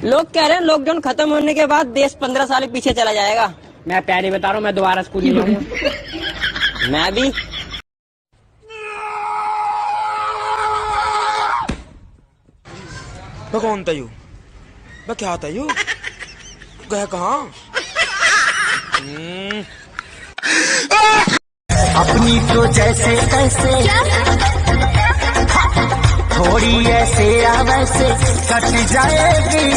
लोग कह रहे हैं लॉकडाउन खत्म होने के बाद देश 15 साल पीछे चला जाएगा। मैं प्यारी बता रहा हूँ, मैं दोबारा स्कूल नहीं जाऊंगा। मैं भी। मैं कौन था यू? मैं क्या था यू? गया कहाँ? अपनी तो जैसे कैसे थोड़ी ऐसे या वैसे कट जाएगी।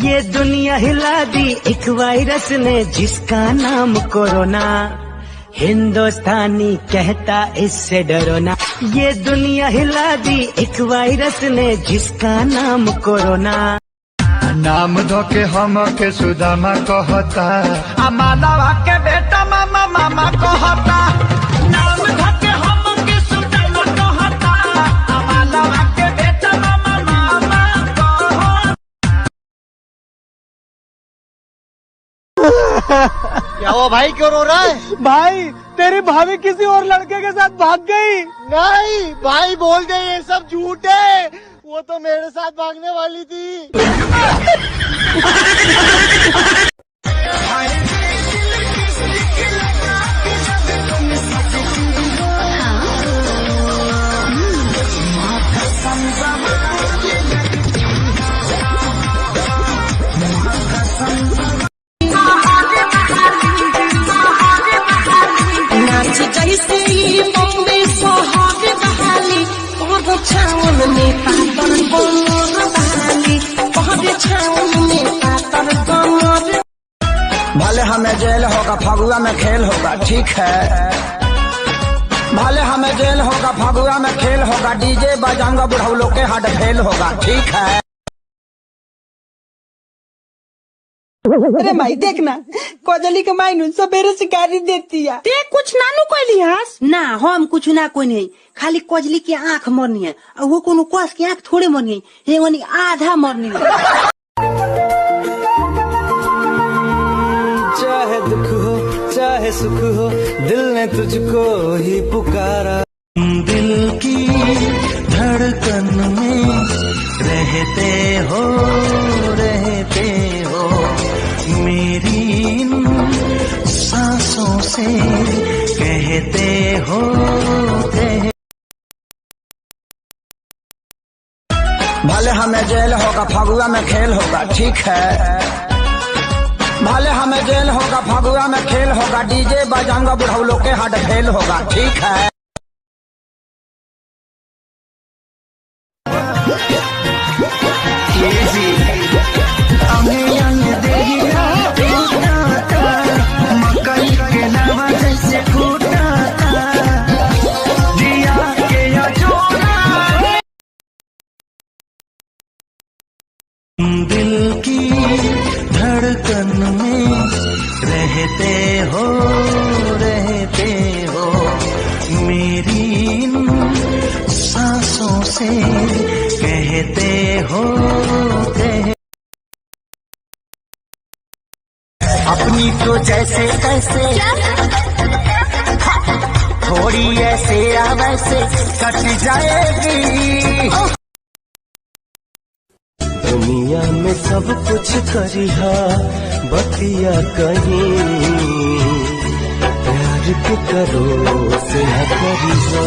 ये दुनिया हिला दी एक वायरस ने जिसका नाम कोरोना। हिंदुस्तानी कहता इससे डरो ना। ये दुनिया हिला दी एक वायरस ने जिसका नाम कोरोना। नाम धोके हम के सुदामा कहता, मानवा के बेटा मामा मामा कहता। नाम धोके हम के सुदामा कहता, मानवा के बेटा मामा मामा कहता। क्या हुआ भाई, क्यों रो रहा है? भाई तेरी भाभी किसी और लड़के के साथ भाग गई। नहीं भाई, बोल दे ये सब झूठ है, वो तो मेरे साथ भागने वाली थी। जैसे बॉम्बे सोहाग बहाली पौध छावन में पातर कमर बहाली पौध छावन में पातर कमर। भले हमें जेल होगा फगुआ में खेल होगा, ठीक है। भले हमें जेल होगा फगुआ में खेल होगा, डीजे बजाऊंगा बुढ़ऊ लोग के हाथ फेल होगा, ठीक है। अरे माई देखना, कोजली के माई नु सबेरे शिकारी देती है। ते कुछ नानू कोई लिहास ना, हम कुछ ना कोई नहीं, खाली कोजली की आँख मरनी है, और वो कोनो कोस की आँख थोड़े मरनी है, ये आधा मरनी है। चाहे दुख हो चाहे सुख हो, दिल ने तुझको ही पुकारा। दिल की धड़कन में रहते हो मेरी सांसों से कहते हो भले हमें जेल होगा फगुआ में खेल होगा, ठीक है। भले हमें जेल होगा फगुआ में खेल होगा, डीजे बजाऊंगा बुढ़ऊ लोग के हाथ फेल होगा, ठीक है। दिल की धड़कन में रहते हो मेरी सांसों से कहते हो अपनी तो जैसे कैसे थोड़ी ऐसे या वैसे कट जाएगी। दुनिया में सब कुछ करिहा बतिया कहीं, प्यार के करो से न करिहा।